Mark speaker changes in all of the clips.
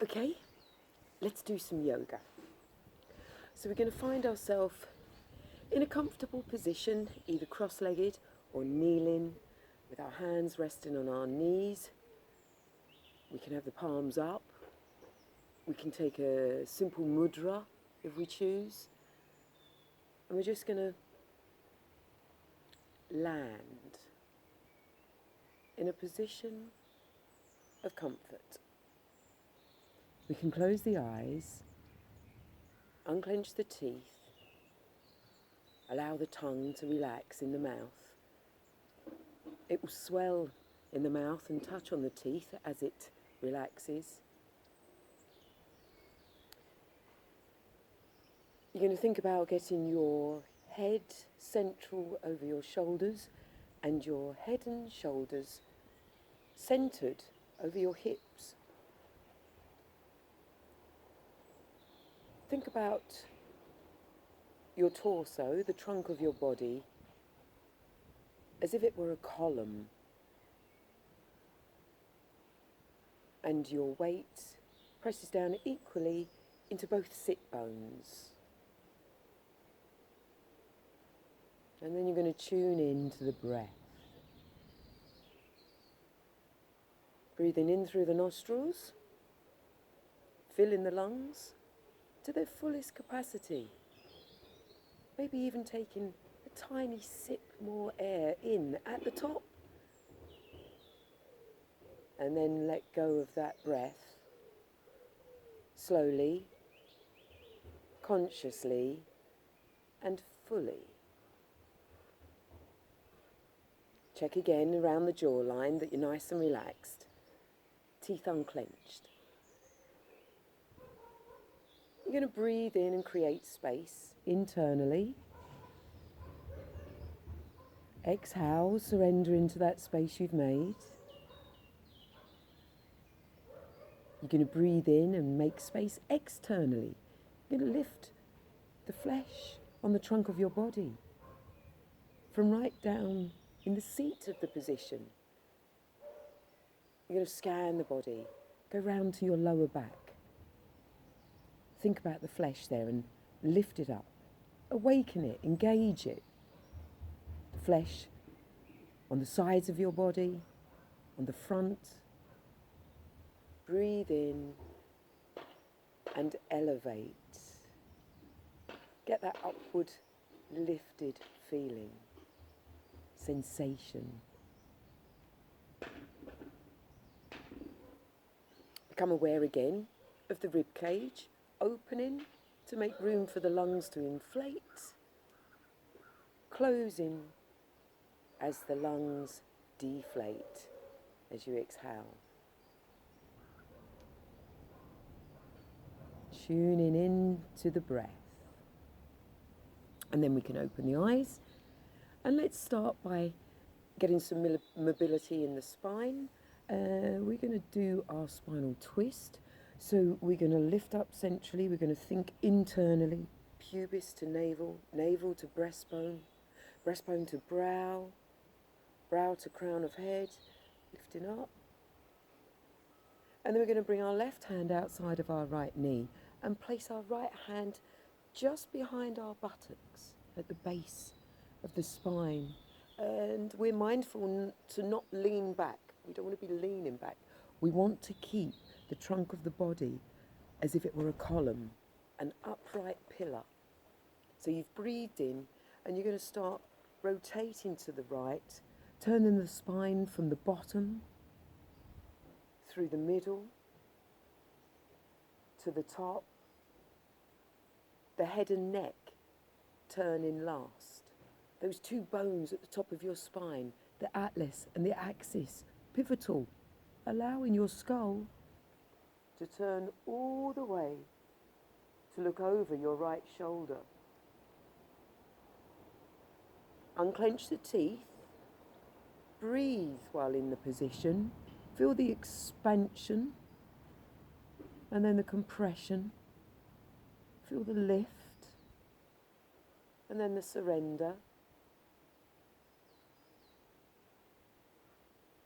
Speaker 1: Okay, let's do some yoga. So we're going to find ourselves in a comfortable position, either cross-legged or kneeling, with our hands resting on our knees. We can have the palms up. We can take a simple mudra if we choose. And we're just going to land in a position of comfort. We can close the eyes, unclench the teeth, allow the tongue to relax in the mouth. It will swell in the mouth and touch on the teeth as it relaxes. You're going to think about getting your head central over your shoulders and your head and shoulders centered over your hips. Think about your torso, the trunk of your body, as if it were a column, and your weight presses down equally into both sit bones. And then you're going to tune in to the breath. Breathing in through the nostrils, filling the lungs to their fullest capacity. Maybe even taking a tiny sip more air in at the top. And then let go of that breath. Slowly, consciously, and fully. Check again around the jawline that you're nice and relaxed. Teeth unclenched. You're going to breathe in and create space internally. Exhale, surrender into that space you've made. You're going to breathe in and make space externally. You're going to lift the flesh on the trunk of your body from right down in the seat of the position. You're going to scan the body, go round to your lower back. Think about the flesh there and lift it up. Awaken it, engage it. The flesh on the sides of your body, on the front. Breathe in and elevate. Get that upward lifted feeling, sensation. Become aware again of the rib cage, opening to make room for the lungs to inflate, closing as the lungs deflate as you exhale. Tuning in to the breath. And then we can open the eyes. And let's start by getting some mobility in the spine. We're going to do our spinal twist. So we're going to lift up centrally. We're going to think internally. Pubis to navel, navel to breastbone, breastbone to brow, brow to crown of head, lifting up. And then we're going to bring our left hand outside of our right knee and place our right hand just behind our buttocks at the base of the spine. And we're mindful to not lean back. We don't want to be leaning back. We want to keep the trunk of the body as if it were a column, an upright pillar. So you've breathed in and you're going to start rotating to the right, turning the spine from the bottom through the middle to the top, the head and neck turning last. Those two bones at the top of your spine, the atlas and the axis, pivotal, allowing your skull to turn all the way to look over your right shoulder. Unclench the teeth, breathe while in the position, feel the expansion and then the compression, feel the lift and then the surrender.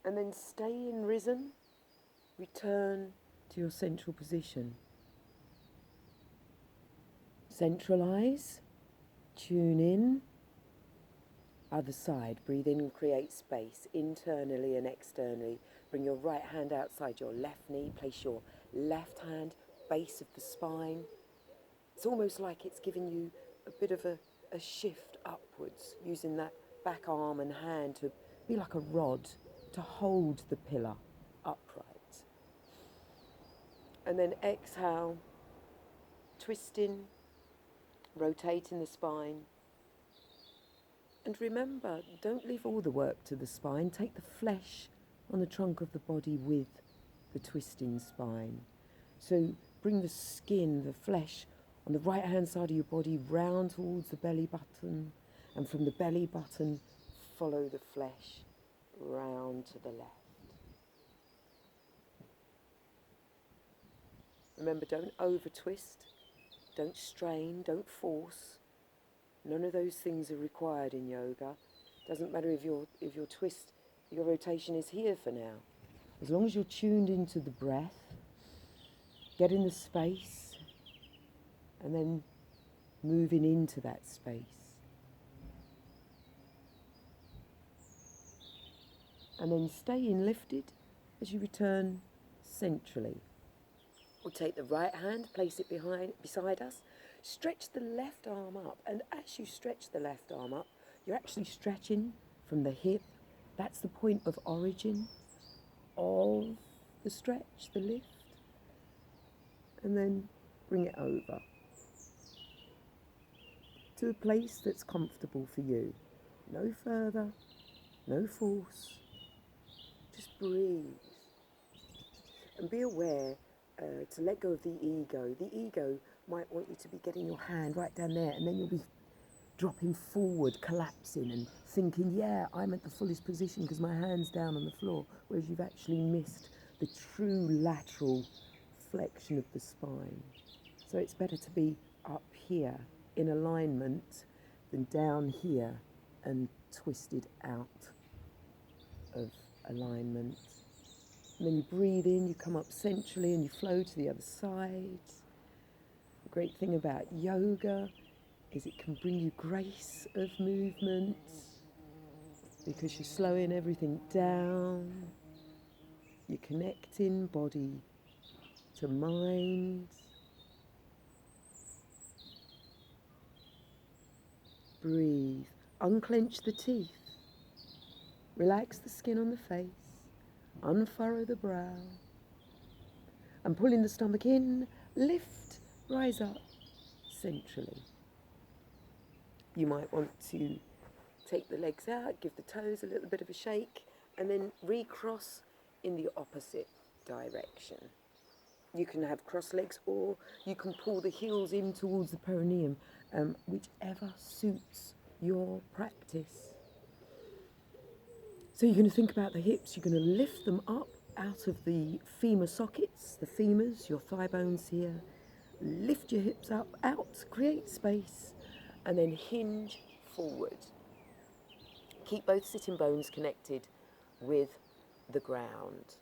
Speaker 1: And then stay in risen, return to your central position. Centralize, tune in. Other side, breathe in and create space internally and externally. Bring your right hand outside your left knee, place your left hand base of the spine. It's almost like it's giving you a bit of a shift upwards, using that back arm and hand to be like a rod to hold the pillar upright. And then exhale, twisting, rotating the spine. And remember, don't leave all the work to the spine. Take the flesh on the trunk of the body with the twisting spine. So bring the skin, the flesh, on the right hand side of your body round towards the belly button, and from the belly button follow the flesh round to the left. Remember, don't over twist, don't strain, don't force. None of those things are required in yoga. Doesn't matter if your twist, your rotation is here for now. As long as you're tuned into the breath, get in the space, and then moving into that space. And then staying lifted as you return centrally. We'll take the right hand, place it beside us, stretch the left arm up, and as you stretch the left arm up, you're actually stretching from the hip. That's the point of origin of the stretch, the lift. And then bring it over to a place that's comfortable for you. No further, no force. Just breathe. And be aware to let go of the ego. The ego might want you to be getting your hand right down there, and then you'll be dropping forward, collapsing and thinking, yeah, I'm at the fullest position because my hand's down on the floor, whereas you've actually missed the true lateral flexion of the spine. So it's better to be up here in alignment than down here and twisted out of alignment. And then you breathe in, you come up centrally and you flow to the other side. The great thing about yoga is it can bring you grace of movement because you're slowing everything down. You're connecting body to mind. Breathe. Unclench the teeth. Relax the skin on the face. Unfurrow the brow. And pulling the stomach in, lift, rise up centrally. You might want to take the legs out, give the toes a little bit of a shake, and then recross in the opposite direction. You can have cross legs, or you can pull the heels in towards the perineum, whichever suits your practice. So you're going to think about the hips. You're going to lift them up out of the femur sockets, the femurs, your thigh bones here. Lift your hips up, out, create space, and then hinge forward. Keep both sitting bones connected with the ground.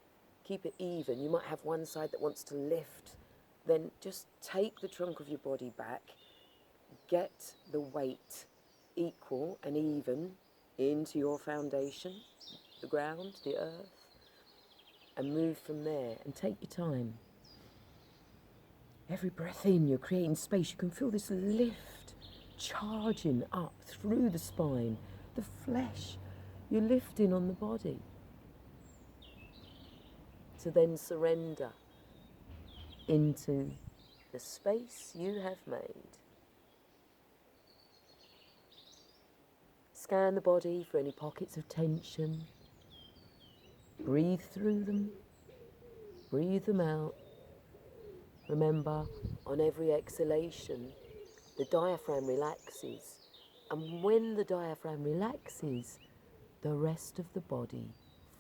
Speaker 1: Keep it even. You might have one side that wants to lift. Then just take the trunk of your body back. Get the weight equal and even into your foundation, the ground, the earth, and move from there and take your time. Every breath in, you're creating space. You can feel this lift charging up through the spine, the flesh. You're lifting on the body. To then surrender into the space you have made. Scan the body for any pockets of tension. Breathe through them. Breathe them out. Remember, on every exhalation, the diaphragm relaxes. And when the diaphragm relaxes, the rest of the body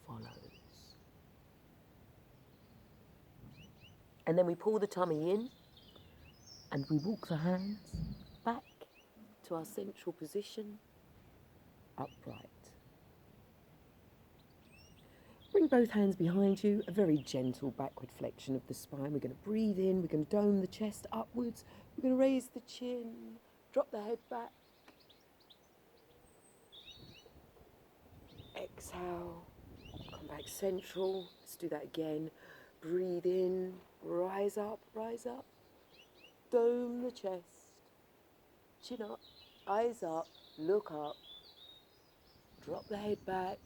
Speaker 1: follows. And then we pull the tummy in and we walk the hands back to our central position, upright. bring both hands behind you, a very gentle backward flexion of the spine. We're going to breathe in, we're going to dome the chest upwards, we're going to raise the chin, drop the head back. Exhale, come back central. Let's do that again. Breathe in, rise up, dome the chest, chin up, eyes up, look up, drop the head back,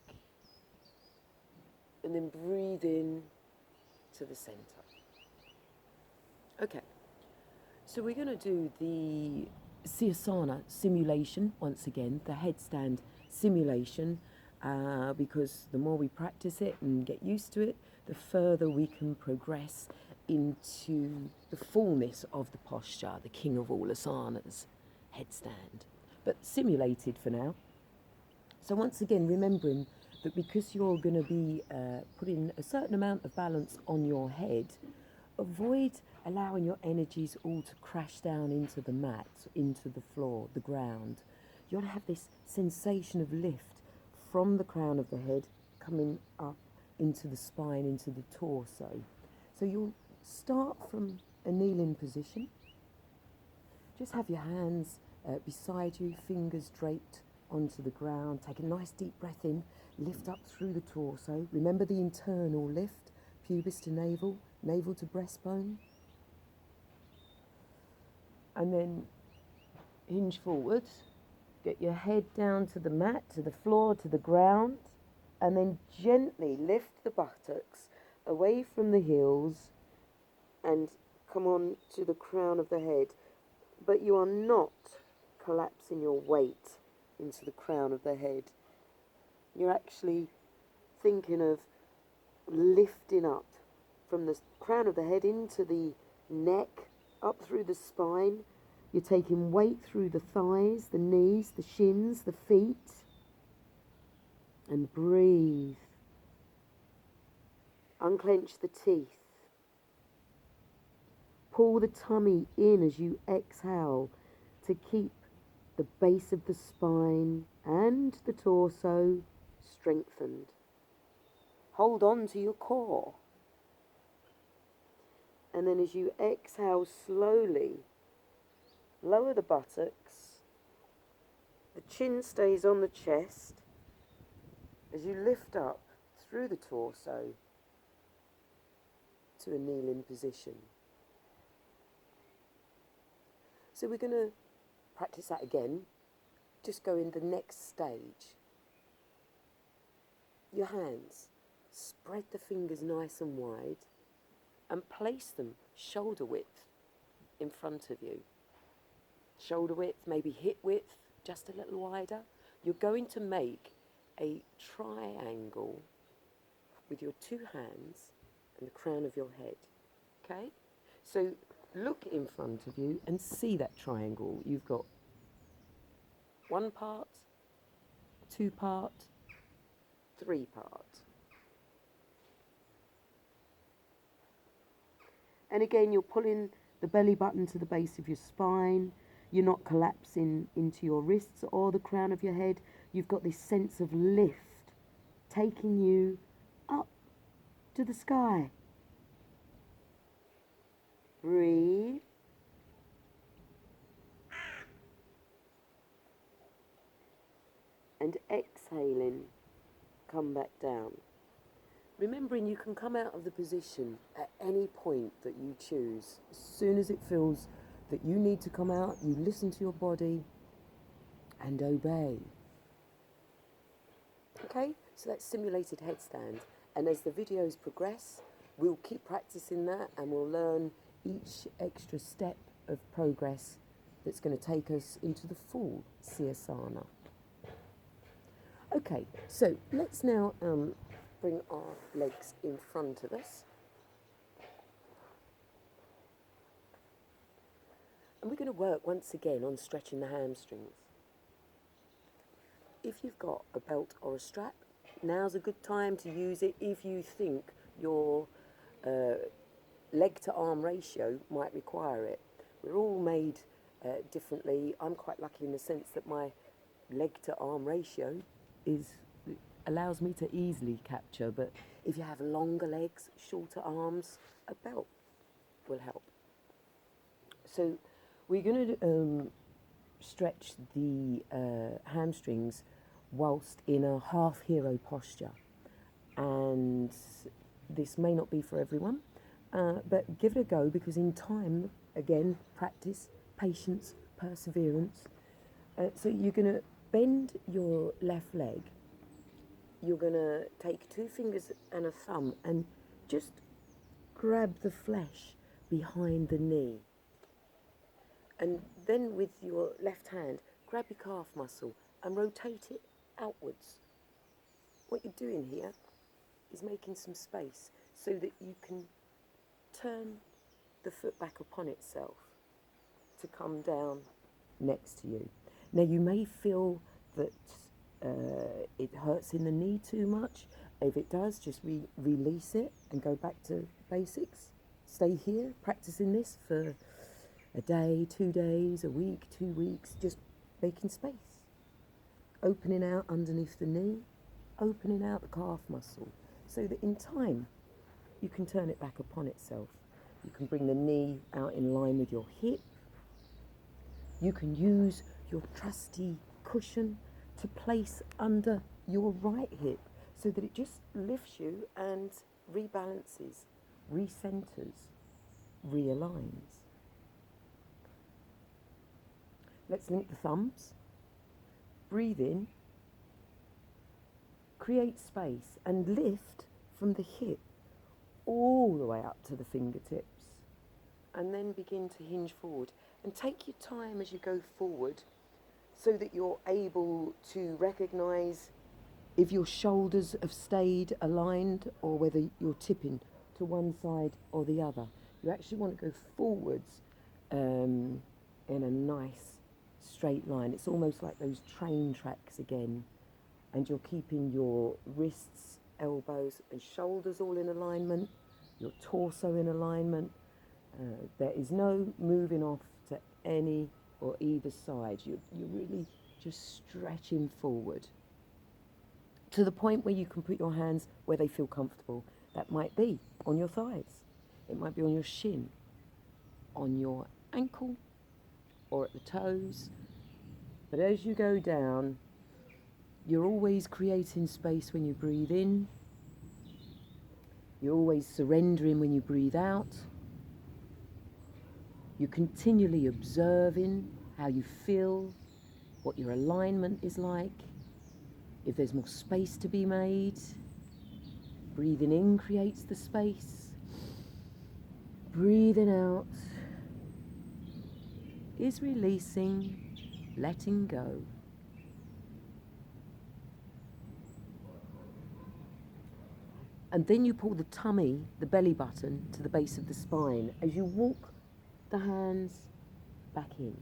Speaker 1: and then breathe in to the center. Okay, so we're going to do the Sirsasana simulation once again, the headstand simulation, because the more we practice it and get used to it, the further we can progress into the fullness of the posture, the king of all asanas, headstand, but simulated for now. So once again, remembering that because you're going to be putting a certain amount of balance on your head, avoid allowing your energies all to crash down into the mat, into the floor, the ground. You want to have this sensation of lift from the crown of the head coming up into the spine, into the torso. So you'll start from a kneeling position. Just have your hands beside you, fingers draped onto the ground. Take a nice deep breath in, lift up through the torso. Remember the internal lift, pubis to navel, navel to breastbone. And then hinge forward, get your head down to the mat, to the floor, to the ground, and then gently lift the buttocks away from the heels and come on to the crown of the head. But you are not collapsing your weight into the crown of the head. You're actually thinking of lifting up from the crown of the head into the neck, up through the spine. You're taking weight through the thighs, the knees, the shins, the feet. And breathe. Unclench the teeth. Pull the tummy in as you exhale to keep the base of the spine and the torso strengthened. Hold on to your core. And then as you exhale slowly, lower the buttocks. The chin stays on the chest as you lift up through the torso to a kneeling position. So we're going to practice that again. Just go in the next stage. Your hands, spread the fingers nice and wide and place them shoulder width in front of you. Shoulder width, maybe hip width, just a little wider. You're going to make a triangle with your two hands and the crown of your head. Okay? So look in front of you and see that triangle. You've got one part, two part, three part. And again, you're pulling the belly button to the base of your spine. You're not collapsing into your wrists or the crown of your head. You've got this sense of lift taking you up to the sky. Breathe. And exhaling, come back down. Remembering you can come out of the position at any point that you choose. As soon as it feels that you need to come out, you listen to your body and obey. Okay, so that's simulated headstand. And as the videos progress, we'll keep practicing that and we'll learn each extra step of progress that's going to take us into the full Sirsasana. Okay, so let's now bring our legs in front of us. And we're going to work once again on stretching the hamstrings. If you've got a belt or a strap, now's a good time to use it if you think your leg to arm ratio might require it. We're all made differently. I'm quite lucky in the sense that my leg to arm ratio allows me to easily capture, but If you have longer legs, shorter arms, a belt will help. So we're going to stretch the hamstrings whilst in a half hero posture. And this may not be for everyone, but give it a go, because in time, again, practice, patience, perseverance. So you're going to bend your left leg. You're going to take 2 fingers and a thumb and just grab the flesh behind the knee. And then with your left hand, grab your calf muscle and rotate it outwards. What you're doing here is making some space so that you can turn the foot back upon itself to come down next to you. Now you may feel that it hurts in the knee too much. If it does, just release it and go back to basics. Stay here practicing this for a day, 2 days, a week, 2 weeks, just making space. Opening out underneath the knee, opening out the calf muscle, so that in time you can turn it back upon itself. You can bring the knee out in line with your hip. You can use your trusty cushion to place under your right hip so that it just lifts you and rebalances, recenters, realigns. Let's link the thumbs. Breathe in. Create space and lift from the hip all the way up to the fingertips, and then begin to hinge forward. And take your time as you go forward so that you're able to recognise if your shoulders have stayed aligned or whether you're tipping to one side or the other. You actually want to go forwards in a nice straight line. It's almost like those train tracks again. And you're keeping your wrists, elbows and shoulders all in alignment, your torso in alignment. There is no moving off to any or either side. You're really just stretching forward to the point where you can put your hands where they feel comfortable. That might be on your thighs, it might be on your shin, on your ankle or at the toes. But as you go down, you're always creating space when you breathe in. You're always surrendering when you breathe out. You're continually observing how you feel, what your alignment is like, if there's more space to be made. Breathing in creates the space. Breathing out is releasing, letting go. And then you pull the tummy, the belly button, to the base of the spine as you walk the hands back in.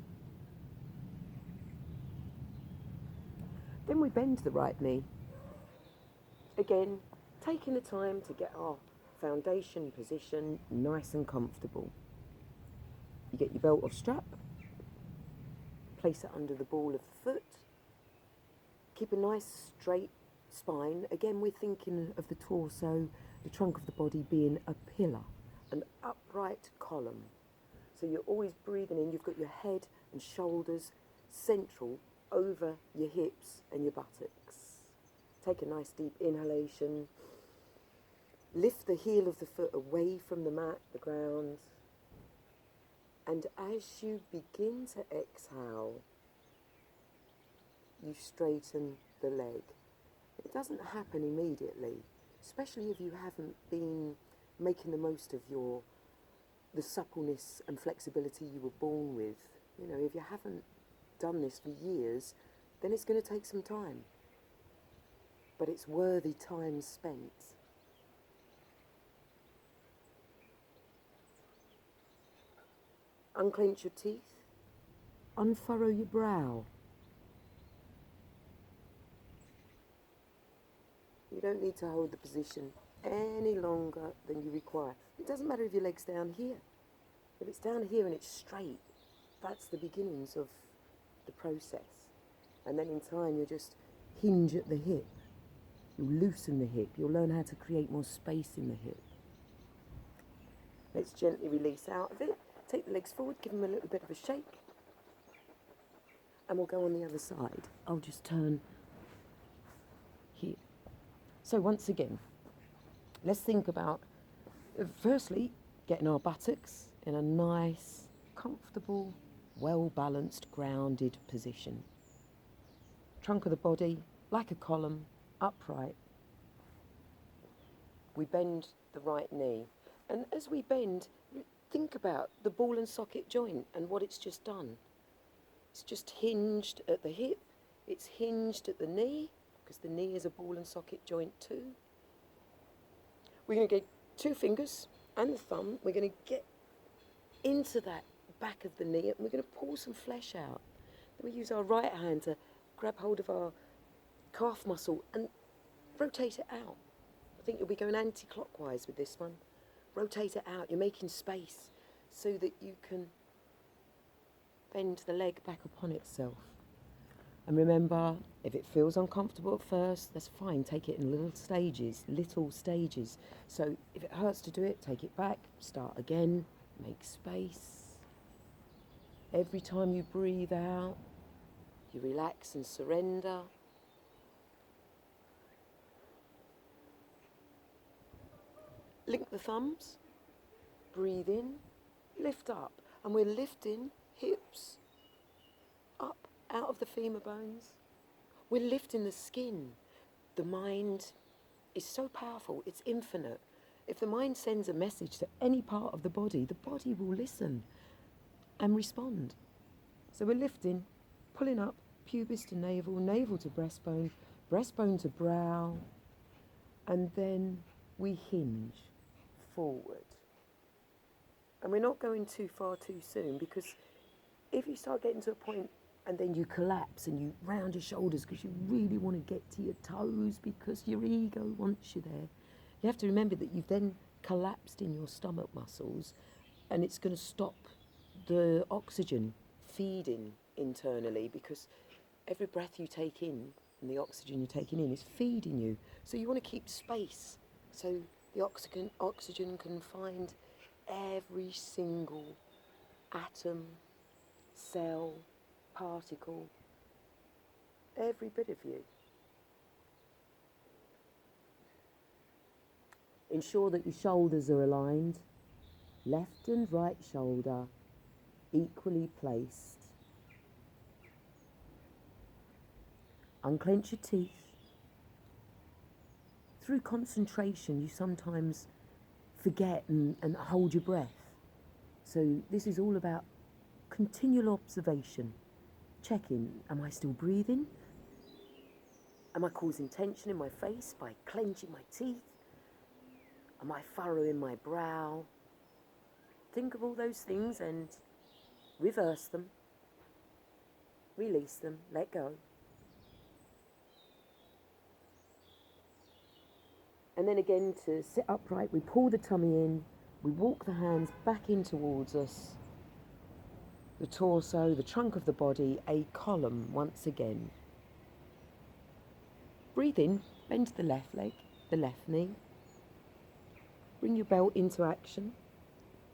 Speaker 1: Then we bend the right knee. Again, taking the time to get our foundation position nice and comfortable. You get your belt or strap, place it under the ball of the foot. Keep a nice straight spine. Again, we're thinking of the torso, the trunk of the body being a pillar, an upright column. So you're always breathing in. You've got your head and shoulders central over your hips and your buttocks. Take a nice deep inhalation. Lift the heel of the foot away from the mat, the ground. And as you begin to exhale, you straighten the leg. It doesn't happen immediately, especially if you haven't been making the most of the suppleness and flexibility you were born with. You know, if you haven't done this for years, then it's going to take some time. But it's worthy time spent. Unclench your teeth. Unfurrow your brow. You don't need to hold the position any longer than you require. It doesn't matter if your leg's down here. If it's down here and it's straight, that's the beginnings of the process. And then in time, you just hinge at the hip. You'll loosen the hip. You'll learn how to create more space in the hip. Let's gently release out of it. Take the legs forward, give them a little bit of a shake. And we'll go on the other side. I'll just turn here. So once again, let's think about, firstly, getting our buttocks in a nice, comfortable, well-balanced, grounded position. Trunk of the body, like a column, upright. We bend the right knee. And as we bend, think about the ball and socket joint and what it's just done. It's just hinged at the hip. It's hinged at the knee, because the knee is a ball and socket joint too. We're going to get 2 fingers and the thumb. We're going to get into that back of the knee and we're going to pull some flesh out. Then we use our right hand to grab hold of our calf muscle and rotate it out. I think you'll be going anti-clockwise with this one. Rotate it out. You're making space so that you can bend the leg back upon itself. And remember, if it feels uncomfortable at first, that's fine. Take it in little stages. So if it hurts to do it, take it back, start again, make space. Every time you breathe out, you relax and surrender. Link the thumbs, breathe in, lift up. And we're lifting hips up out of the femur bones. We're lifting the skin. The mind is so powerful, it's infinite. If the mind sends a message to any part of the body will listen and respond. So we're lifting, pulling up, pubis to navel, navel to breastbone, breastbone to brow, and then we hinge forward. And we're not going too far too soon, because if you start getting to a point and then you collapse and you round your shoulders because you really want to get to your toes because your ego wants you there, you have to remember that you've then collapsed in your stomach muscles, and it's going to stop the oxygen feeding internally, because every breath you take in and the oxygen you're taking in is feeding you. So you want to keep space so the oxygen can find every single atom, cell, particle, every bit of you. Ensure that your shoulders are aligned, left and right shoulder equally placed. Unclench your teeth. Through concentration, you sometimes forget and hold your breath. So this is all about continual observation. Checking, am I still breathing? Am I causing tension in my face by clenching my teeth? Am I furrowing my brow? Think of all those things and reverse them. Release them, let go. And then again, to sit upright, we pull the tummy in, we walk the hands back in towards us, the torso, the trunk of the body, a column once again. Breathe in, bend the left leg, the left knee. Bring your belt into action.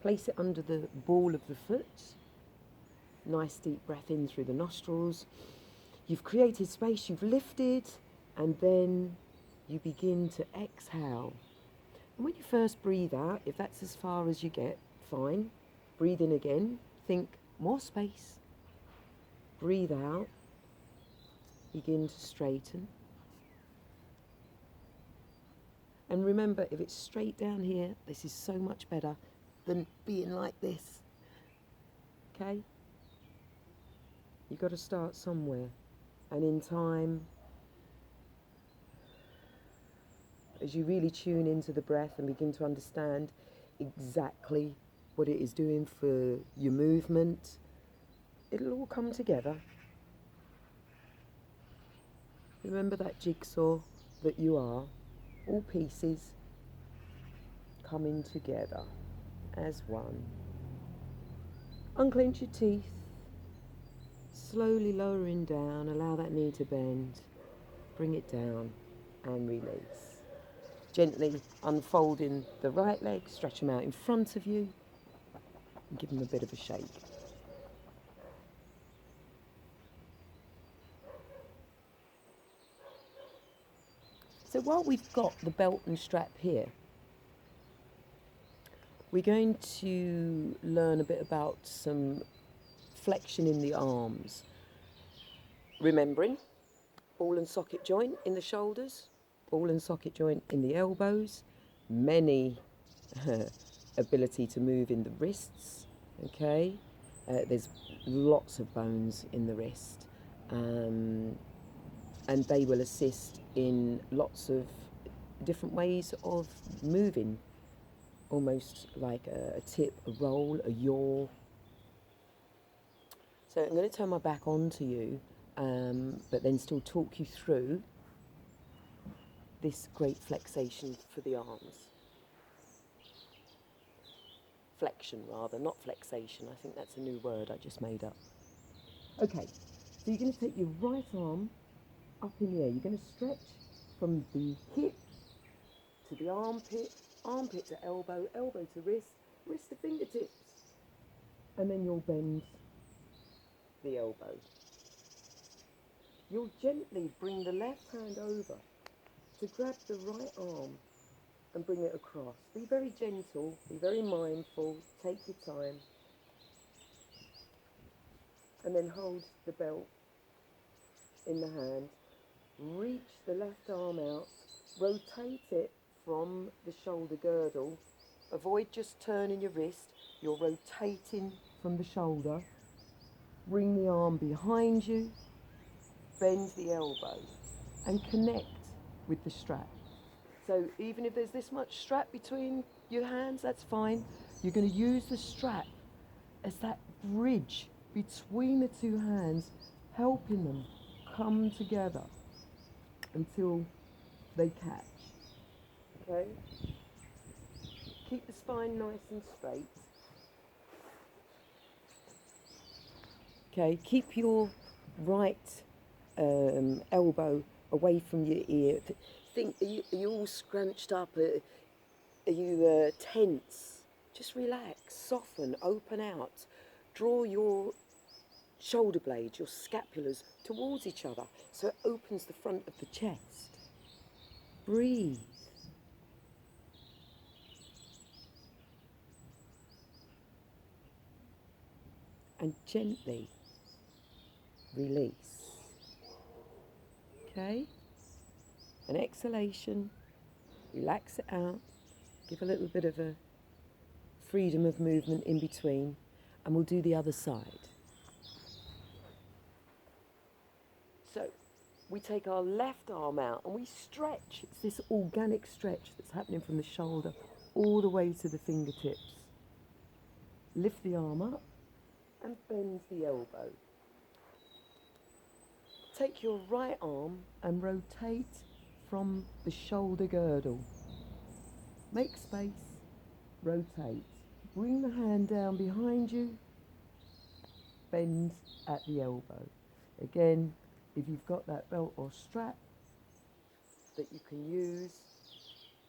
Speaker 1: Place it under the ball of the foot. Nice deep breath in through the nostrils. You've created space, you've lifted, and then you begin to exhale. And when you first breathe out, if that's as far as you get, fine. Breathe in again, think more space. Breathe out, begin to straighten. And remember, if it's straight down here, this is so much better than being like this. Okay? You've got to start somewhere. And in time, as you really tune into the breath and begin to understand exactly what it is doing for your movement, it'll all come together. Remember that jigsaw that you are, all pieces coming together as one. Unclench your teeth, slowly lowering down, allow that knee to bend, bring it down. and release. Gently unfolding the right leg, stretch them out in front of you and give them a bit of a shake. So while we've got the belt and strap here, we're going to learn a bit about some flexion in the arms. Remembering, ball and socket joint in the shoulders, ball and socket joint in the elbows, many ability to move in the wrists, okay? There's lots of bones in the wrist, and they will assist in lots of different ways of moving, almost like a tip, a roll, a yaw. So I'm going to turn my back onto you, but then still talk you through this great flexation for the arms. Flexion rather, not flexation. I think that's a new word I just made up. Okay, so you're going to take your right arm up in the air. You're going to stretch from the hip to the armpit, armpit to elbow, elbow to wrist, wrist to fingertips. And then you'll bend the elbow. You'll gently bring the left hand over to grab the right arm and bring it across. Be very gentle, be very mindful, take your time. And then hold the belt in the hand. Reach the left arm out, rotate it from the shoulder girdle. Avoid just turning your wrist, you're rotating from the shoulder. Bring the arm behind you, bend the elbow and connect with the strap. So even if there's this much strap between your hands, that's fine. You're going to use the strap as that bridge between the two hands, helping them come together until they catch. Okay? Keep the spine nice and straight. Okay, keep your right elbow away from your ear. Think, are you all scrunched up? Are you tense? Just relax, soften, open out. Draw your shoulder blades, your scapulars towards each other so it opens the front of the chest. Breathe. And gently release. Okay? An exhalation, relax it out, give a little bit of a freedom of movement in between, and we'll do the other side. So we take our left arm out and we stretch. It's this organic stretch that's happening from the shoulder all the way to the fingertips. Lift the arm up and bend the elbow. Take your right arm and rotate from the shoulder girdle. Make space, rotate. Bring the hand down behind you, bend at the elbow. Again, if you've got that belt or strap that you can use,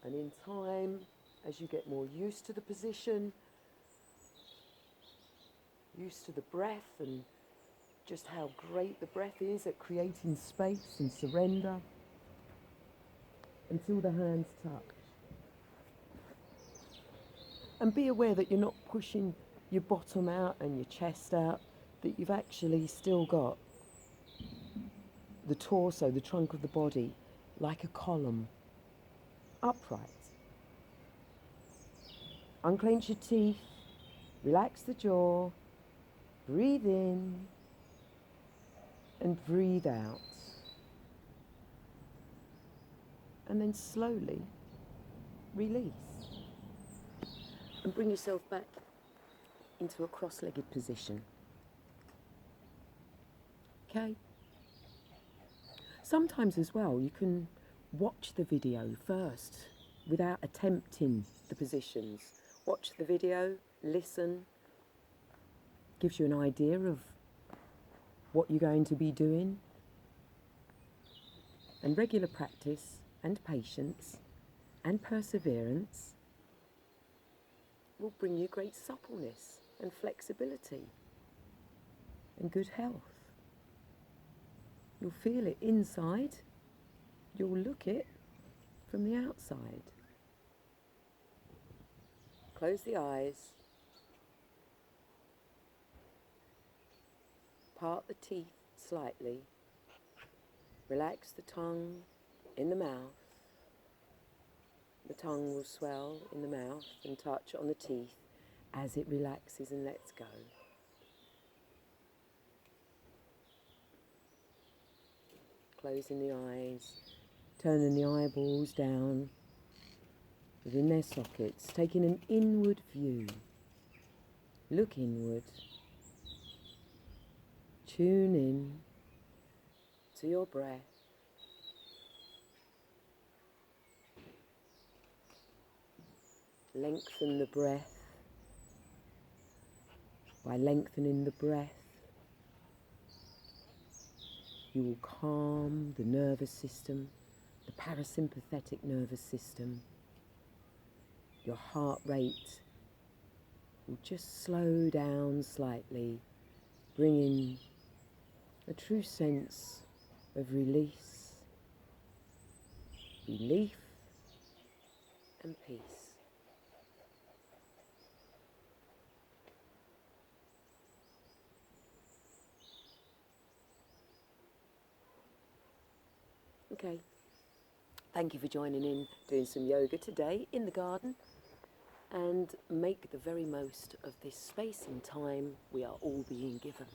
Speaker 1: and in time, as you get more used to the position, used to the breath and just how great the breath is at creating space and surrender, until the hands touch. And be aware that you're not pushing your bottom out and your chest out, that you've actually still got the torso, the trunk of the body, like a column, upright. Unclench your teeth, relax the jaw, breathe in and breathe out. And then slowly release. And bring yourself back into a cross-legged position. Okay? Sometimes as well, you can watch the video first without attempting the positions. Watch the video, listen, gives you an idea of what you're going to be doing. And regular practice and patience and perseverance will bring you great suppleness and flexibility and good health. You'll feel it inside, you'll look it from the outside. Close the eyes, part the teeth slightly, relax the tongue in the mouth. The tongue will swell in the mouth and touch on the teeth as it relaxes and lets go. Closing the eyes, turning the eyeballs down within their sockets, taking an inward view. Look inward. Tune in to your breath. Lengthen the breath. By lengthening the breath, you will calm the nervous system, the parasympathetic nervous system. Your heart rate will just slow down slightly, bringing a true sense of release, relief and peace. Okay, thank you for joining in, doing some yoga today in the garden, and make the very most of this space and time we are all being given.